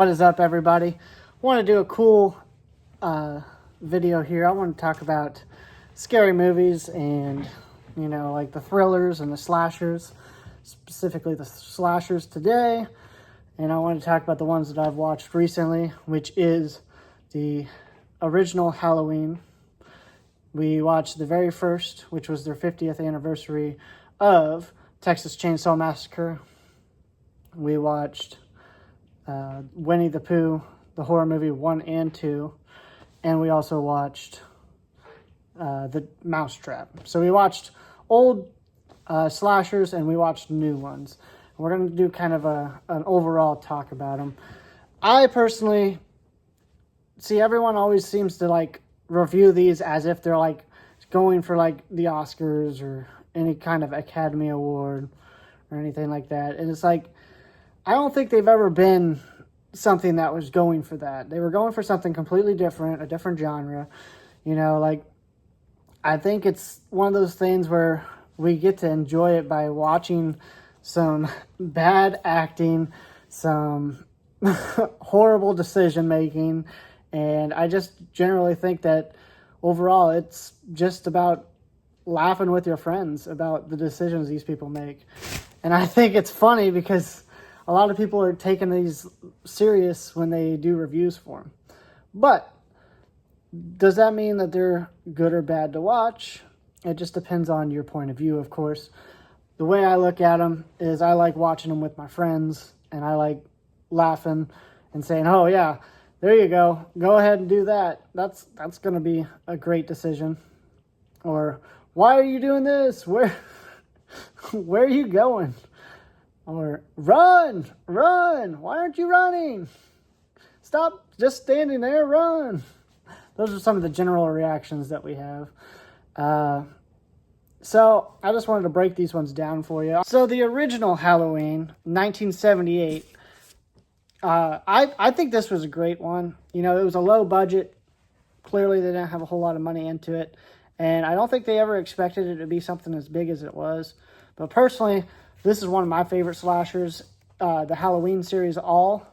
What is up, everybody? Want to do a cool video here. I want to talk about scary movies and, like the thrillers and the slashers, specifically the slashers today. And I want to talk about the ones that I've watched recently, which is the original Halloween. We watched the very first, which was their 50th anniversary of Texas Chainsaw Massacre. We watched Winnie the Pooh, the horror movie 1 and 2, and we also watched The Mousetrap. So we watched old slashers and we watched new ones. We're going to do kind of an overall talk about them. I personally see everyone always seems to like review these as if they're like going for like the Oscars or any kind of Academy Award or anything like that. And it's like, I don't think they've ever been something that was going for that. They were going for something completely different, a different genre. I think it's one of those things where we get to enjoy it by watching some bad acting, some horrible decision making, and I just generally think that overall it's just about laughing with your friends about the decisions these people make. And I think it's funny because a lot of people are taking these serious when they do reviews for them. But does that mean that they're good or bad to watch? It just depends on your point of view, of course. The way I look at them is I like watching them with my friends, and I like laughing and saying, oh yeah, there you go. Go ahead and do that. That's going to be a great decision. Or, why are you doing this? Where are you going? Or, run, why aren't you running? Stop just standing there, run. Those are some of the general reactions that we have. So I just wanted to break these ones down for you. So the original Halloween, 1978, I think this was a great one. It was a low budget. Clearly they didn't have a whole lot of money into it. And I don't think they ever expected it to be something as big as it was. But personally, this is one of my favorite slashers, the Halloween series All,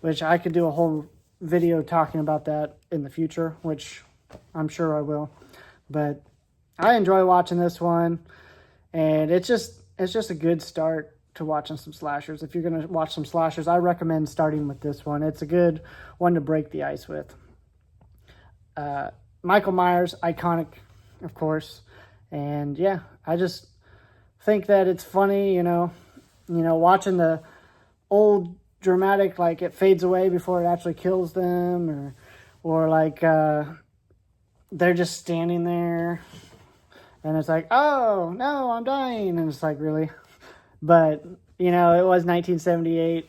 which I could do a whole video talking about that in the future, which I'm sure I will. But I enjoy watching this one, and it's just a good start to watching some slashers. If you're going to watch some slashers, I recommend starting with this one. It's a good one to break the ice with. Michael Myers, iconic, of course. And yeah, I just think that it's funny, watching the old dramatic, like it fades away before it actually kills them, or like they're just standing there and it's like, oh no, I'm dying, and it's like, really? But it was 1978,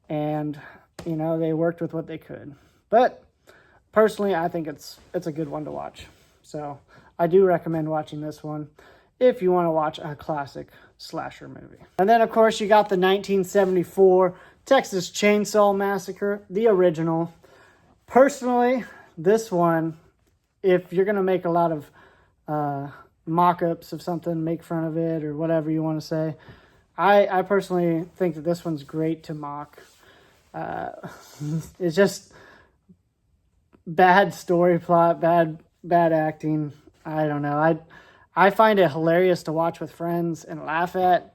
and they worked with what they could. But personally, I think it's a good one to watch. So I do recommend watching this one if you want to watch a classic slasher movie. And then, of course, you got the 1974 Texas Chainsaw Massacre, the original. Personally, this one, if you're going to make a lot of mock-ups of something, make fun of it, or whatever you want to say, I personally think that this one's great to mock. It's just bad story plot, bad acting. I don't know. I find it hilarious to watch with friends and laugh at,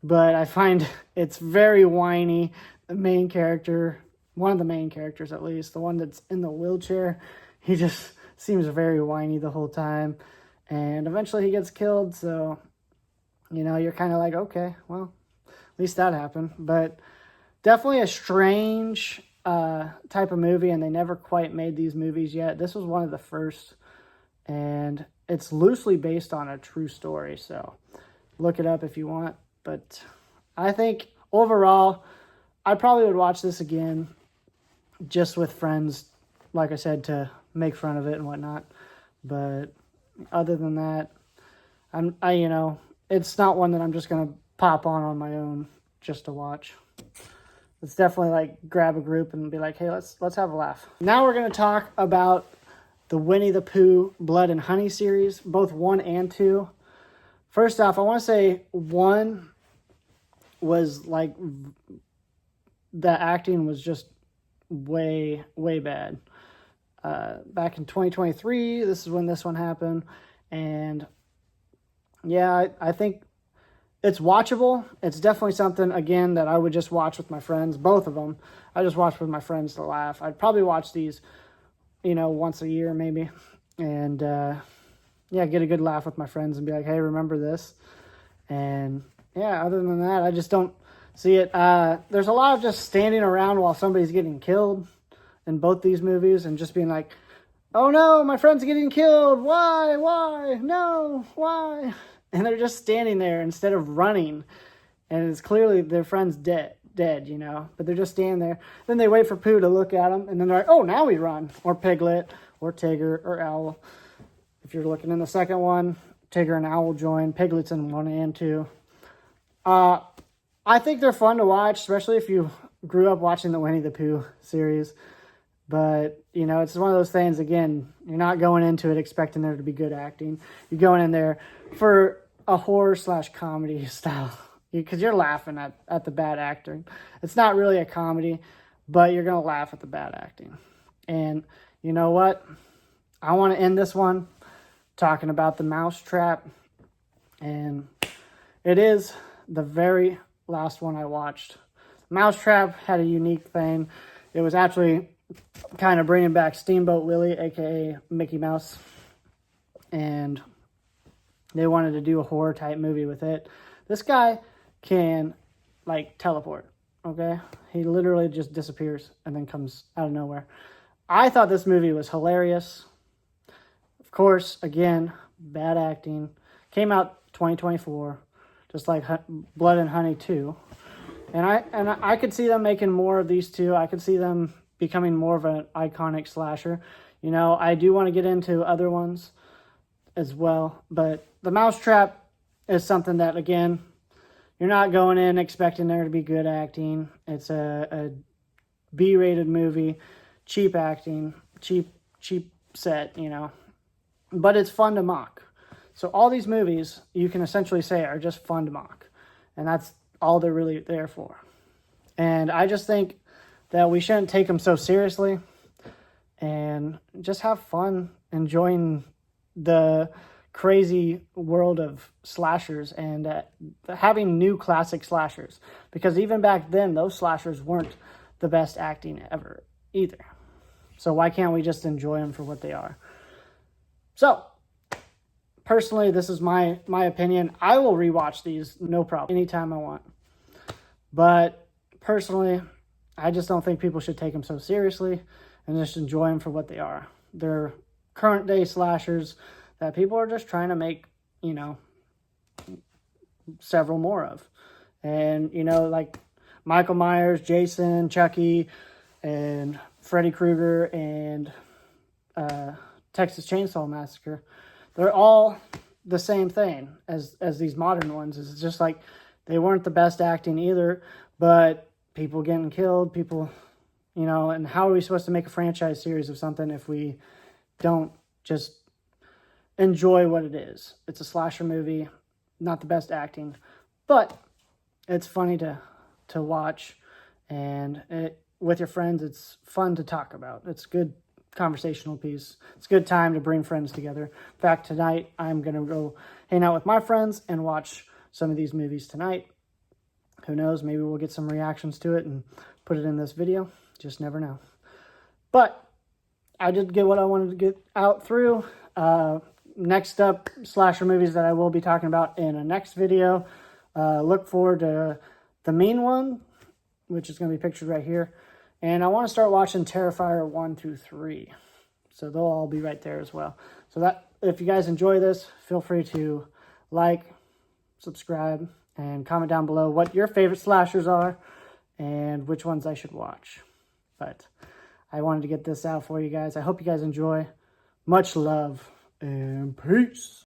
but I find it's very whiny. The main character, one of the main characters at least, the one that's in the wheelchair, he just seems very whiny the whole time. And eventually he gets killed, so, you're kind of like, okay, well, at least that happened. But definitely a strange type of movie, and they never quite made these movies yet. This was one of the first, and it's loosely based on a true story, so look it up if you want. But I think overall, I probably would watch this again just with friends, like I said, to make fun of it and whatnot. But other than that, it's not one that I'm just going to pop on my own just to watch. It's definitely like grab a group and be like, hey, let's have a laugh. Now we're going to talk about the Winnie the Pooh Blood and Honey series, both 1 and 2. First off, I want to say 1 was like, the acting was just way, way bad. Back in 2023, this is when this one happened. And yeah, I think it's watchable. It's definitely something, again, that I would just watch with my friends. Both of them. I just watch with my friends to laugh. I'd probably watch these, once a year maybe. And, yeah, get a good laugh with my friends and be like, hey, remember this? And, yeah, other than that, I just don't see it. There's a lot of just standing around while somebody's getting killed in both these movies and just being like, oh, no, my friend's getting killed. Why? No, why? And they're just standing there instead of running. And it's clearly their friend's dead, but they're just standing there. Then they wait for Pooh to look at them, and then they're like, oh, now we run. Or Piglet, or Tigger, or Owl. If you're looking in the second one, Tigger and Owl join. Piglet's in 1 and 2. I think they're fun to watch, especially if you grew up watching the Winnie the Pooh series. But, it's one of those things, again, you're not going into it expecting there to be good acting. You're going in there for a horror/comedy style. Because you're laughing at the bad acting. It's not really a comedy, but you're going to laugh at the bad acting. And you know what? I want to end this one talking about The Mousetrap. And it is the very last one I watched. Mousetrap had a unique thing. It was actually kind of bringing back Steamboat Willie, aka Mickey Mouse, and they wanted to do a horror type movie with it. This guy can teleport. Okay, he literally just disappears and then comes out of nowhere. I thought this movie was hilarious. Of course, again, bad acting. Came out 2024, just like Blood and Honey 2. And I could see them making more of these two. I could see them becoming more of an iconic slasher. I do want to get into other ones as well. But The Mousetrap is something that, again, you're not going in expecting there to be good acting. It's a B-rated movie, cheap acting, cheap set, But it's fun to mock. So all these movies, you can essentially say, are just fun to mock. And that's all they're really there for. And I just think that we shouldn't take them so seriously and just have fun enjoying the crazy world of slashers and having new classic slashers. Because even back then, those slashers weren't the best acting ever either. So why can't we just enjoy them for what they are? So, personally, this is my opinion. I will rewatch these, no problem, anytime I want. But personally, I just don't think people should take them so seriously and just enjoy them for what they are. They're current day slashers that people are just trying to make, several more of. And, like Michael Myers, Jason, Chucky, and Freddy Krueger, and Texas Chainsaw Massacre, they're all the same thing as these modern ones. It's just like they weren't the best acting either, but people getting killed, and how are we supposed to make a franchise series of something if we don't just enjoy what it is? It's a slasher movie, not the best acting, but it's funny to watch, and with your friends, it's fun to talk about. It's good conversational piece. It's a good time to bring friends together. In fact, tonight I'm going to go hang out with my friends and watch some of these movies tonight. Who knows, maybe we'll get some reactions to it and put it in this video. Just never know. But I did get what I wanted to get out through. Next up, slasher movies that I will be talking about in a next video. Look forward to The Mean One, which is going to be pictured right here. And I want to start watching Terrifier 1 through 3. So they'll all be right there as well. So that, if you guys enjoy this, feel free to like, subscribe, and comment down below what your favorite slashers are and which ones I should watch. But I wanted to get this out for you guys. I hope you guys enjoy. Much love and peace.